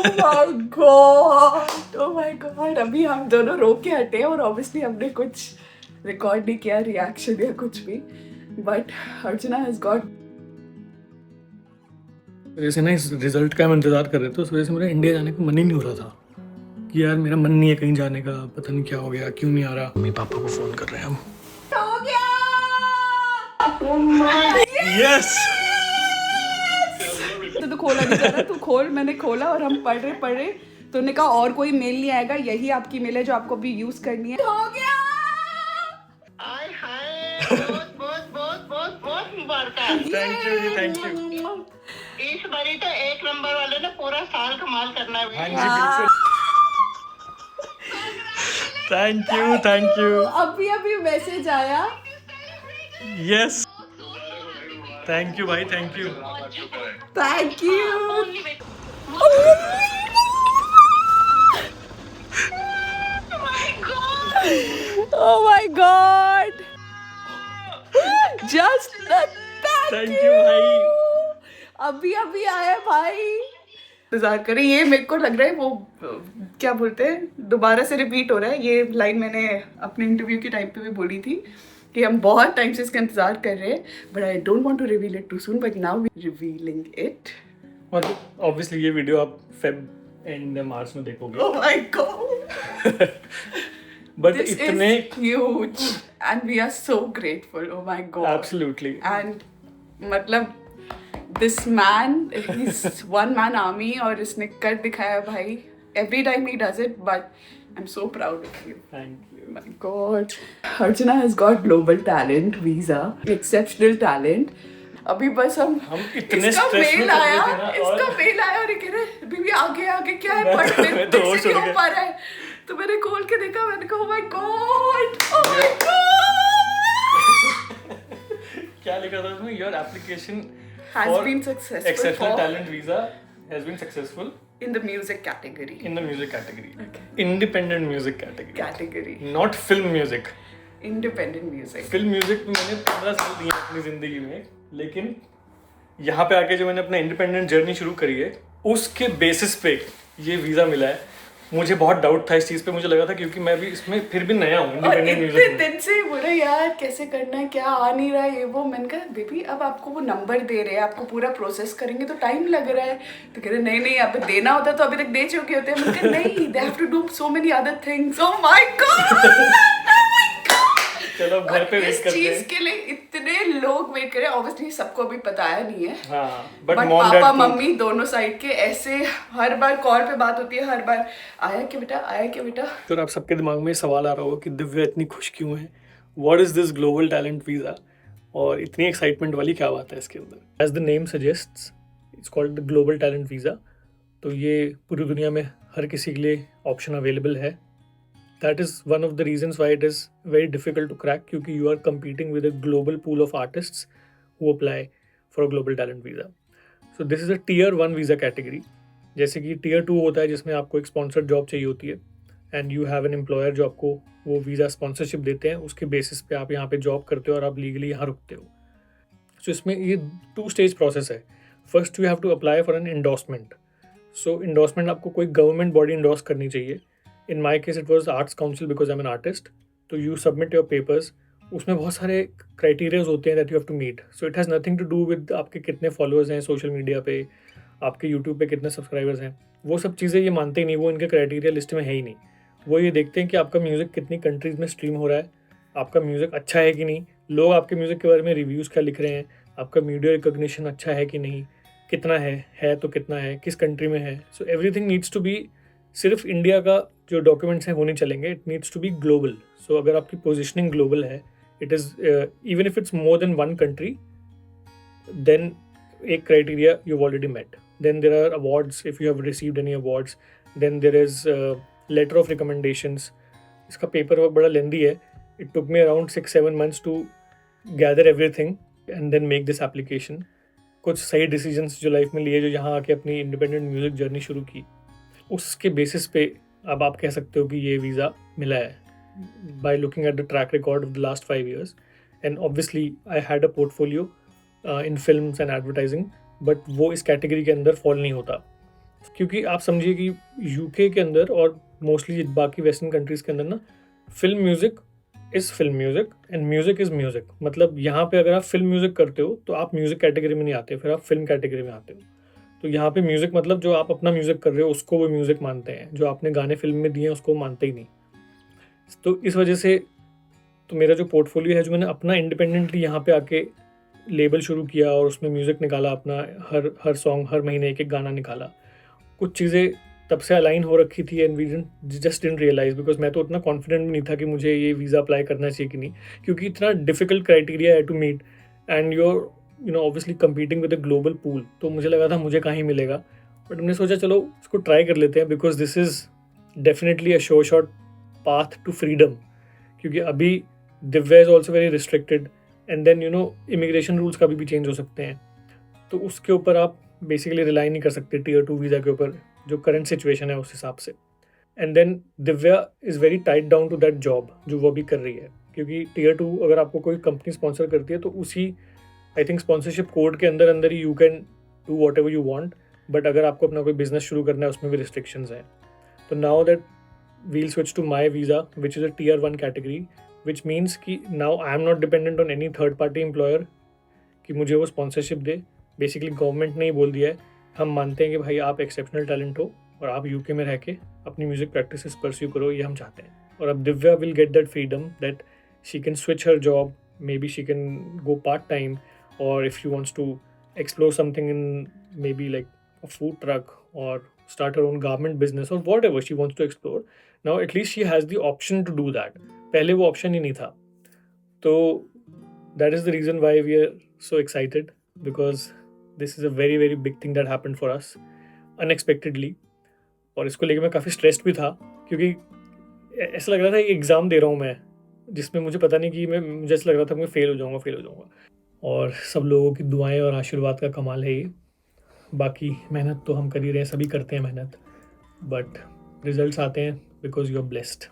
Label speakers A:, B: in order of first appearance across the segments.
A: My God, oh my God. अभी हम दोनों रो के हटे और ऑब्वियसली हमने कुछ रिकॉर्ड नहीं किया, रिएक्शन या कुछ भी, बट अर्चना हैज गॉट।
B: जैसे ना इस रिजल्ट का हम इंतजार कर रहे थे, उस वजह से मेरा इंडिया जाने का मन ही नहीं हो रहा था कि यार मेरा मन नहीं है कहीं जाने का, पता नहीं क्या हो गया, क्यों नहीं आ रहा। मम्मी पापा को फोन कर रहे हैं हम।
A: हो गया,
B: यस।
A: तो खोला नहीं जा रहा, तू खोल। मैंने खोला और हम पढ़ रहे तो उन्होंने कहा और कोई मेल नहीं आएगा, यही आपकी मेल है जो आपको अभी यूज करनी है। हो गया।
C: हाय हाय, बहुत बहुत बहुत बहुत बहुत मुबारक।
B: Thank you ji, thank you.
C: इस बारी तो एक नंबर वाले ने पूरा साल कमाल करना है।
B: हाँ जी, बिल्कुल। Thank you.
A: अभी मैसेज आया।
B: यस, थैंक यू भाई, thank you.
A: Thank you. Oh my God! Just
B: thank you भाई।
A: अभी आया भाई। इंतजार करें, ये मेरे को लग रहा है वो क्या बोलते हैं, दोबारा से रिपीट हो रहा है। ये लाइन मैंने अपने इंटरव्यू के टाइम पे भी बोली थी कि हम बहुत टाइम से इसका इंतजार कर रहे हैं, but I don't want to reveal it too soon, but now we revealing it.
B: मतलब ऑब्वियसली ये वीडियो आप फेब एंड मार्च में देखोगे।
A: Oh my God,
B: but
A: this
B: इतने
A: is huge and we are so grateful. Oh my god,
B: absolutely.
A: and मतलब this man, he's one man army और इसने कर दिखाया भाई। Every time he does it, but I'm so proud of you.
B: Thank you.
A: Oh my god, Archana has got global talent visa, exceptional talent. अभी बस हम
B: इतने
A: इसका
B: stress में
A: मेल
B: चल रहे
A: आया,
B: थे ना,
A: इसका
B: और-
A: मेल आया और ये कह रहे बीबी आगे क्या है,
B: मैं
A: पढ़
B: तो-
A: मेरे
B: मैं तो
A: से
B: होश
A: नहीं
B: उड़
A: हो
B: गया।
A: पा रहा है। तो मैंने खोल के देखा, मैंने कहा oh my god, oh my god,
B: क्या लिखा था उसमें? Your application
A: has been successful
B: exceptional
A: for-
B: talent visa has been successful
A: in the music category.
B: in the music category.
A: Okay.
B: Independent music category.
A: Category,
B: Not film music.
A: independent music.
B: Film music में मैंने 15 साल दिए अपनी जिंदगी में, लेकिन यहाँ पे आके जो मैंने अपना इंडिपेंडेंट जर्नी शुरू करी है, उसके बेसिस पे ये वीज़ा मिला है। मुझे बहुत डाउट था इस चीज़ पे, मुझे लगा था क्योंकि मैं भी इसमें फिर भी नया हूँ
A: और
B: इंडिपेंडेंट
A: इतने
B: म्यूजिक में।
A: दिन से बोले यार कैसे करना है, क्या आ नहीं रहा है ये वो। मैंने कहा बेबी अब आपको वो नंबर दे रहे हैं, आपको पूरा प्रोसेस करेंगे तो टाइम लग रहा है। तो कह रहे नहीं अब देना होता तो अभी तक दे चुके होते हैं। मैंने कहा नहीं, they have to do so many other things. Oh my God,
B: चलो अब घर पे वेट
A: इस
B: करते
A: चीज
B: हैं।
A: के लिए इतने लोग वेट करे। ऑब्वियसली सबको अभी बताया नहीं है,
B: हाँ,
A: बट
B: बट मॉम
A: पापा
B: डैड
A: मम्मी दोनों साइड के ऐसे हर बार कॉल पे बात होती है, हर बार आया क्या बेटा।
B: तो आप सबके दिमाग में सवाल आ रहा होगा कि दिव्या इतनी खुश क्यों है, what is this global talent visa, और इतनी एक्साइटमेंट वाली क्या बात है इसके अंदर। As the name suggests, it's called the global talent visa. तो ये पूरी दुनिया में हर किसी के लिए ऑप्शन अवेलेबल है। That is one of the reasons why it is very difficult to crack, क्योंकि you are competing with a global pool of artists who apply for a global talent visa. So this is a Tier 1 visa category. जैसे कि Tier 2 होता है जिसमें आपको एक sponsored job चाहिए होती है and you have an employer जो आपको वो वीज़ा स्पॉन्सरशिप देते हैं, उसके बेसिस पे आप यहाँ पे जॉब करते हो और आप लीगली यहाँ रुकते हो। सो इसमें ये 2 स्टेज प्रोसेस है। First you have to apply for an endorsement. So endorsement आपको कोई गवर्नमेंट बॉडी इंडोर्स करनी चाहिए। In my case it was Arts Council because I am an artist. तो यू सबमिट योर पेपर्स, उसमें बहुत सारे criterias होते हैं that you have to meet. So it has nothing to do with आपके कितने फॉलोअर्स हैं सोशल मीडिया पे, आपके यूट्यूब पे कितने सब्सक्राइबर्स हैं, वो सब चीज़ें ये मानते ही नहीं, वो इनके क्राइटेरिया लिस्ट में है ही नहीं। वो ये देखते हैं कि आपका म्यूज़िक कितनी कंट्रीज़ में स्ट्रीम हो रहा है, आपका म्यूज़िक अच्छा है कि नहीं, लोग आपके म्यूज़िक के बारे में रिव्यूज़ क्या लिख रहे हैं, आपका मीडिया रिकॉग्निशन अच्छा है कि नहीं, कितना है तो कितना है, किस कंट्री में है। So everything needs to be, सिर्फ इंडिया का जो डॉक्यूमेंट्स हैं वो नहीं चलेंगे, it needs to be global. So अगर आपकी पोजिशनिंग ग्लोबल है, it is even if it's more than 1 country, then एक criteria you already met. Then there are awards, if you have received any awards, then there is letter of recommendations. इसका paper work बड़ा lengthy है। It took me around 6-7 months to gather everything and then make this application. कुछ सही decisions जो life में लिए, जो यहाँ आके अपनी इंडिपेंडेंट म्यूज़िक जर्नी शुरू की, उसके बेसिस पे अब आप कह सकते हो कि ये वीज़ा मिला है by looking at the track record of the last 5 years। And obviously I had a portfolio in films and advertising, but वो इस कैटेगरी के अंदर फॉल नहीं होता। क्योंकि आप समझिए कि यूके के अंदर और मोस्टली बाकी वेस्टर्न कंट्रीज़ के अंदर ना film music is film music and music is music. मतलब यहाँ पे अगर आप फिल्म म्यूज़िक करते हो तो आप म्यूज़िक कैटेगरी में नहीं आते, फिर आप फिल्म कैटेगरी में आते हो। तो यहाँ पे म्यूज़िक मतलब जो आप अपना म्यूज़िक कर रहे हो उसको वो म्यूज़िक मानते हैं, जो आपने गाने फिल्म में दिए हैं उसको मानते ही नहीं। तो इस वजह से तो मेरा जो पोर्टफोलियो है, जो मैंने अपना इंडिपेंडेंटली यहाँ पे आके लेबल शुरू किया और उसमें म्यूज़िक निकाला अपना, हर सॉन्ग हर महीने एक गाना निकाला। कुछ चीज़ें तब से अलाइन हो रखी थी and we just didn't realise, because मैं तो उतना कॉन्फिडेंट भी नहीं था कि मुझे ये वीज़ा अप्लाई करना चाहिए कि नहीं, क्योंकि इतना डिफिकल्ट क्राइटेरिया है to meet and your obviously competing with a global pool. तो मुझे लगा था मुझे कहाँ ही मिलेगा, बट हमने सोचा चलो इसको ट्राई कर लेते हैं, because this is definitely a short path to freedom. क्योंकि अभी Divya is also very restricted and then immigration rules कभी भी चेंज हो सकते हैं, तो उसके ऊपर आप बेसिकली रिलाई नहीं कर सकते टीयर 2 वीज़ा के ऊपर, जो करंट सिचुएशन है उस हिसाब से। And then Divya is very tight down to that job जो वो भी कर रही है, क्योंकि टीयर 2 अगर आपको कोई कंपनी स्पॉन्सर करती है तो उसी आई थिंक स्पॉन्सरशिप कोड के अंदर अंदर ही you can do whatever you want, but अगर आपको अपना कोई बिजनेस शुरू करना है उसमें भी रिस्ट्रिक्शंस हैं। तो now that we'll switch to my visa which is a tier 1 category, which means कि now I am not dependent on any third party employer कि मुझे वो स्पॉन्सरशिप दे। बेसिकली गवर्नमेंट ने ही बोल दिया है, हम मानते हैं कि भाई आप एक्सेप्शनल टैलेंट हो और आप यूके में रह के अपनी म्यूज़िक प्रैक्टिसेस परस्यू करो, ये हम चाहते हैं। और अब Divya will get that freedom that she can switch her job, maybe she can go part time, और if she wants to explore something in maybe like a food truck और start her own garment business or whatever she wants to explore, now at least she has the option to do that. पहले वो option ही नहीं था। तो that is the reason why we are so excited, because this is a very very big thing that happened for us unexpectedly। और इसको लेके मैं काफ़ी स्ट्रेस्ड भी था, क्योंकि ऐसा लग रहा था कि एग्ज़ाम दे रहा हूँ मैं, जिसमें मुझे पता नहीं कि मुझे ऐसा लग रहा था मैं फेल हो जाऊँगा। और सब लोगों की दुआएं और आशीर्वाद का कमाल है ये। बाकी मेहनत तो हम कर ही रहे हैं, सभी करते हैं मेहनत, बट रिजल्ट्स आते हैं बिकॉज यू आर ब्लेस्ड।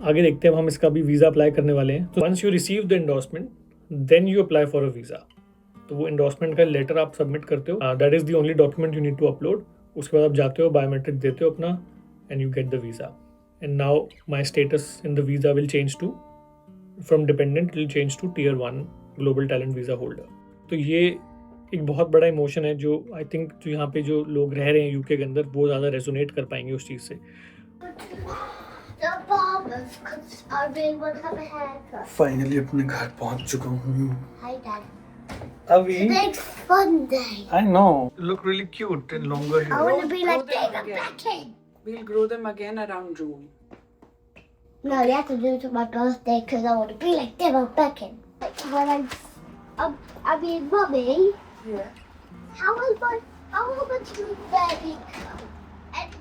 B: आगे देखते हैं, हम इसका भी वीज़ा अप्लाई करने वाले हैं। तो once you receive the endorsement then you apply for a visa. तो वो एंडोर्समेंट का लेटर आप सबमिट करते हो, that is the only document you need to upload. उसके बाद आप जाते हो, बायोमेट्रिक देते हो अपना, and you get the visa. And now my status in the visa will change to, from dependent will change to tier 1 global talent visa holder. तो ये एक बहुत बड़ा इमोशन है जो आई थिंक जो यहाँ पे जो लोग रह रहे हैं यूके के अंदर वो ज़्यादा रेजोनेट कर पाएंगे उस चीज़ से।
D: फाइनली अपने घर पहुंच चुका हूँ।
E: Hi, Dad.
D: अभी
E: Next fun day.
D: I know, you look really cute and longer
E: I
D: hair.
E: want to be like
A: Grow them
E: David
A: again.
E: Beckham.
A: We'll grow them again around June.
E: No, you have to do it on my birthday because I want to be like David Beckham. When I mean, Mummy,
A: Yeah.
E: how will the tooth fairy come? And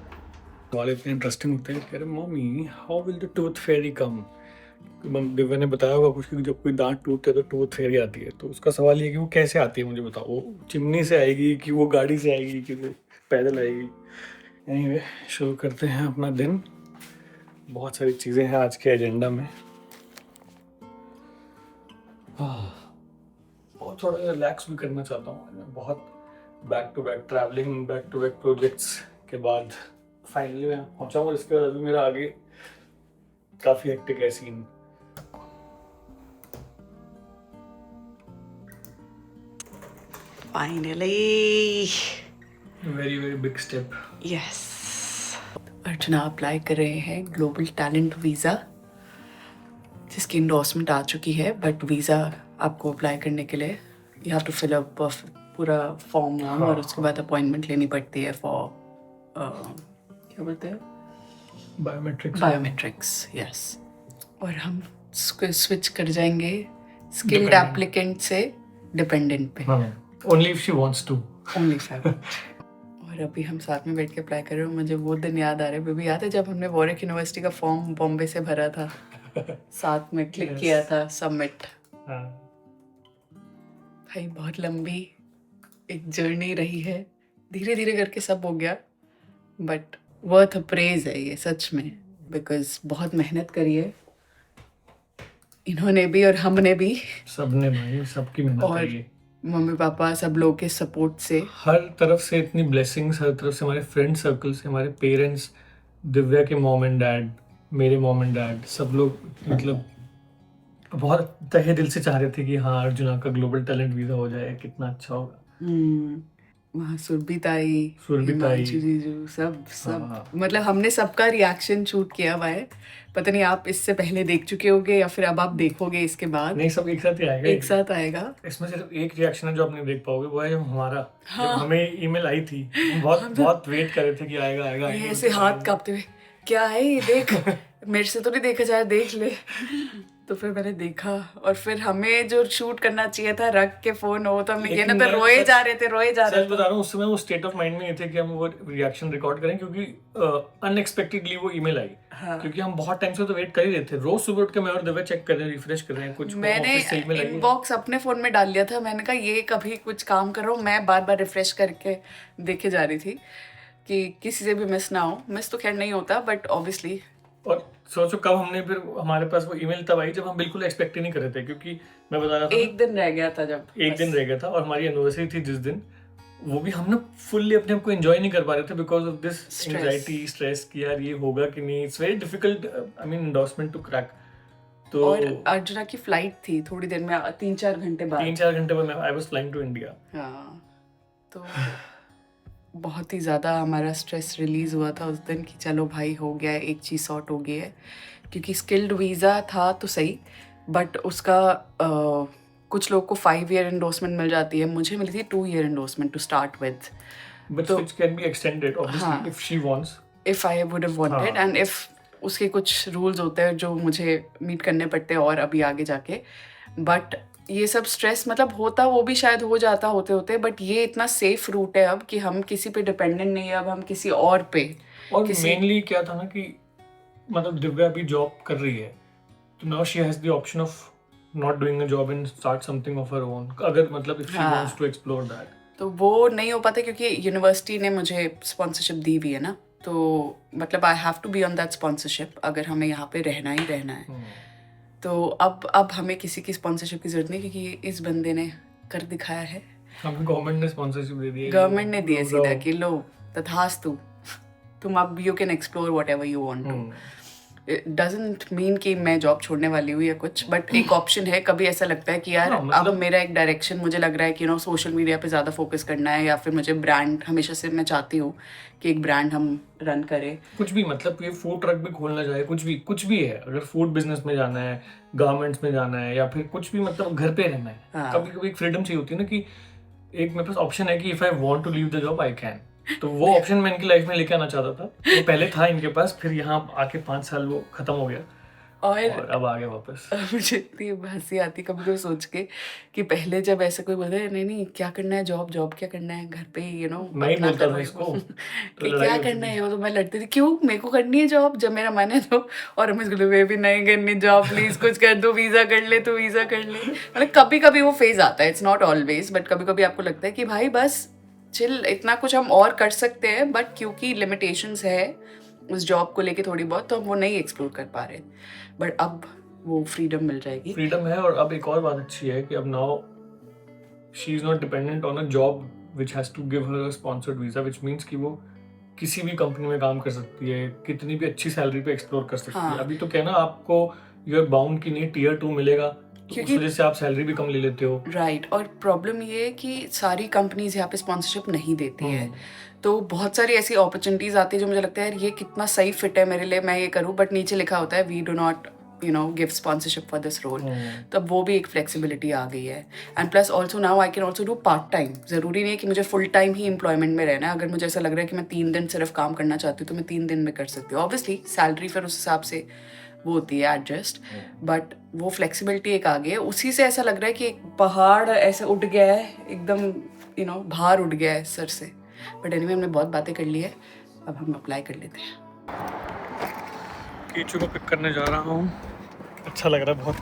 D: वाले इतने interesting होते हैं, कह रहे mummy how will the tooth fairy come. Divya ने बताया होगा कुछ कि जब कोई दांत टूटते है तो टूथ फेरी आती है, तो उसका सवाल ये है कि वो कैसे आती है, मुझे बताओ, वो चिमनी से आएगी कि वो गाड़ी से आएगी कि वो पैदल आएगी। एनीवे, शुरू करते हैं अपना दिन। बहुत सारी चीज़ें हैं आज के एजेंडा में। बहुत थोड़ा रिलैक्स भी करना चाहता हूँ मैं। बहुत back to back travelling, back to back projects के बाद फाइनली मैं पहुँचा हूँ। इसके बाद अभी मेरा आगे काफ़ी हेक्टिक है scene.
A: Finally.
D: Very very big step.
A: Yes. Archana apply कर रहे हैं ग्लोबल टैलेंट वीज़ा, जिसकी इंडोर्समेंट आ चुकी है, बट वीज़ा आपको अप्लाई करने के लिए you have to fill up पूरा फॉर्म और उसके बाद अपॉइंटमेंट लेनी पड़ती है फॉर क्या बोलते हैं, बायोमेट्रिक्स। यस। और हम स्विच कर जाएंगे स्किल्ड एप्लीकेंट से डिपेंडेंट पे,
D: only if she wants to,
A: only for. और अभी हम साथ में बैठ के अप्लाई कर रहे हो। मुझे वो दिन याद आ रहा है, बेबी याद है जब हमने वॉरिक यूनिवर्सिटी का फॉर्म बॉम्बे से भरा था, साथ में क्लिक किया था सबमिट। भाई बहुत लंबी एक जर्नी रही है, धीरे धीरे करके सब हो गया, बट वर्थ प्रेज है ये सच में, बिकॉज बहुत मेहनत करी है इन्होंने भी और हमने भी,
D: सबने भाई, सबकी मेहनत
A: और
D: है ये।
A: मम्मी पापा सब लोग के सपोर्ट से।
D: हर तरफ से इतनी ब्लेसिंग्स, हर तरफ से हमारे फ्रेंड सर्कल से, हमारे पेरेंट्स, दिव्या के मॉम एंड डैड, मेरे मॉम एंड डैड, सब लोग मतलब बहुत तहे दिल से चाह रहे थे कि हाँ अर्जुना का ग्लोबल टैलेंट वीजा हो जाए, कितना अच्छा होगा।
A: वहाँ सुरभि ताई,
D: सुरभि ताई,
A: हिमांशु जीजू, सब
D: हाँ।
A: मतलब हमने सबका रिएक्शन शूट किया हुआ है। पता नहीं आप इससे पहले देख चुके होगे या फिर अब आप देखोगे इसके बाद।
D: नहीं, सब एक साथ ही आएगा।
A: एक साथ आएगा।
D: इसमें सिर्फ एक रिएक्शन है जो आप नहीं देख पाओगे, वो है जब हमारा, जब हमें ईमेल आई थी, हम बहुत वेट कर रहे थे कि आएगा आएगा
A: ये
D: आएगा।
A: ऐसे हाथ कांपते हुए, क्या है ये, देख मेरे से तो नहीं देखा जाए, देख ले। तो फिर मैंने देखा और फिर हमें जो शूट करना चाहिए था रख के फोन हो, तो हमने किया ना, तो रोए जा रहे थे।
D: सच बता रहा हूँ, उस समय वो स्टेट ऑफ माइंड में नहीं थे कि हम वो रिएक्शन रिकॉर्ड करें, क्योंकि अनएक्सपेक्टेडली वो ईमेल आई। क्योंकि हम बहुत टाइम से तो वेट कर ही रहे थे। रोज सुबह उठ के मैं और दिव्या चेक कर रहे हैं, रिफ्रेश कर रहे हैं, कुछ
A: मैंने इनबॉक्स अपने फोन में डाल लिया था। मैंने कहा ये कभी कुछ काम कर रहा हूँ, मैं बार बार रिफ्रेश करके देखे जा रही थी कि किसी से भी मिस ना हो। मिस तो खैर नहीं होता, बट ऑब्वियसली।
D: और सोचो कब हमने फिर, हमारे पास वो ईमेल तब आई जब हम बिल्कुल एक्सपेक्ट ही नहीं कर रहे थे, क्योंकि मैं बता रहा था
A: एक दिन रह गया था, जब
D: एक दिन रह गया था और हमारी एनिवर्सरी थी जिस दिन, वो भी हम ना फुल्ली अपने आप को एंजॉय नहीं कर पा रहे थे because of this anxiety, stress कि यार ये होगा कि नहीं। It's very difficult, I mean endorsement to crack. तो
A: और अर्जुना की फ्लाइट थी थोड़ी देर में, 3-4 घंटे बाद।
D: 3-4 घंटे बाद I was flying to India.
A: हाँ, तो बहुत ही ज़्यादा हमारा स्ट्रेस रिलीज़ हुआ था उस दिन कि चलो भाई हो गया है, एक चीज़ सॉर्ट हो गई है। क्योंकि स्किल्ड वीज़ा था तो सही, बट उसका कुछ लोग को 5 ईयर एंडोर्समेंट मिल जाती है। मुझे मिली थी 2 year endorsement to start with,
D: but which can be extended obviously if she wants,
A: if I would have wanted, and if उसके कुछ रूल्स होते हैं जो मुझे मीट करने पड़ते हैं और अभी आगे जाके। बट ये सब स्ट्रेस मतलब होता, वो भी शायद हो जाता होते होते, बट ये इतना सेफ रूट है अब कि हम किसी पे डिपेंडेंट नहीं है, अब हम किसी और पे।
D: और मेनली क्या था ना कि मतलब दिव्या अभी जॉब कर रही है, तो now she has the option of not doing a job and start something of her own, अगर मतलब if she wants to explore that. तो
A: वो नहीं हो पाता क्योंकि यूनिवर्सिटी ने मुझे स्पॉन्सरशिप दी हुई है ना, तो मतलब I have to be on that sponsorship अगर हमें यहाँ पे रहना ही रहना है। तो अब हमें किसी की स्पॉन्सरशिप की जरूरत नहीं, क्योंकि इस बंदे ने कर दिखाया है।
D: हमें गवर्नमेंट ने स्पॉन्सरशिप दे दी है,
A: गवर्नमेंट ने दिया सीधा कि लो तथास्तु, तुम अब you can explore whatever you want to. It doesn't mean कि मैं जॉब छोड़ने वाली हूँ या कुछ, बट एक ऑप्शन है। कभी ऐसा लगता है कि यार अब मेरा एक डायरेक्शन मुझे लग रहा है कि सोशल मीडिया पे ज़्यादा फोकस करना है, या फिर मुझे ब्रांड, हमेशा से मैं चाहती हूँ कि एक ब्रांड हम रन करें।
D: कुछ भी मतलब ये फूड ट्रक भी खोलना चाहे, कुछ भी है, अगर फूड बिजनेस में जाना है, गारमेंट्स में जाना है, या फिर कुछ भी मतलब घर पे रहना है, कभी कभी एक फ्रीडम चाहिए होती है ना कि एक मेरे पास ऑप्शन है कि if I want to leave the job I can. तो वो ऑप्शन मैं इनकी लाइफ में लेके आना चाहता था। वो पहले था इनके पास, फिर यहाँ आके 5 साल वो खत्म हो गया और अब आ गया वापस।
A: मुझे इतनी हंसी आती कभी कभी सोच के कि पहले जब ऐसे कोई बोलता है नहीं क्या करना है, जॉब क्या करना है, घर पे
D: मैं ही बोलता था इसको
A: कि क्या करना है, वो तो मैं लड़ती थी, क्यों मेरे को करनी है जॉब, जब मेरा मन है तो। और हम इसको वे भी नहीं करनी जॉब, प्लीज कुछ कर दो, वीजा कर ले तो वीजा कर ले। मतलब कभी कभी वो फेज आता है, इट्स नॉट ऑलवेज, बट कभी कभी आपको लगता है कि भाई बस चिल, इतना कुछ हम और कर सकते हैं, बट क्योंकि लिमिटेशंस है उस जॉब को लेके थोड़ी बहुत, तो हम वो नहीं एक्सप्लोर कर पा रहे। बट अब वो फ्रीडम मिल जाएगी,
D: फ्रीडम है। और अब एक और बात अच्छी है कि अब now she is not dependent on a job which has to give her a sponsored visa, which means कि वो किसी भी कंपनी में काम कर सकती है, कितनी भी अच्छी सैलरी पे एक्सप्लोर कर सकती है। अभी तो क्या ना, आपको यू आर बाउंड कि नहीं Tier 2 मिलेगा, तो उस वजह से आप सैलरी भी कम ले लेते हो।
A: राइट। और प्रॉब्लम ये है कि सारी कंपनीज यहाँ पे स्पॉन्सरशिप नहीं देती है, तो बहुत सारी ऐसी अपॉर्चुनिटीज आती है जो मुझे लगता है यार ये कितना सही फिट है मेरे लिए, मैं ये करूँ, बट नीचे लिखा होता है we do not give sponsorship for this role. तो अब वो भी एक फ्लेक्सिबिलिटी आ गई है। And plus also now I can also do part time. ज़रूरी नहीं है कि मुझे फुल टाइम ही एम्प्लॉयमेंट में रहना है। अगर मुझे ऐसा लग रहा है कि मैं 3 दिन सिर्फ काम करना चाहती हूँ तो मैं 3 दिन में कर सकती हूँ। ऑब्वियसली सैलरी फिर उस हिसाब से वो होती है एडजस्ट, बट वो फ्लेक्सिबिलिटी एक आ गई है। उसी से ऐसा लग रहा है कि एक पहाड़ ऐसे उठ गया है एकदम, भार उठ गया है सर से। बट एनीवे हमने बहुत बातें कर ली है, अब हम अप्लाई कर लेते हैं।
D: कीचू को पिक करने जा रहा हूँ, अच्छा लग रहा है बहुत।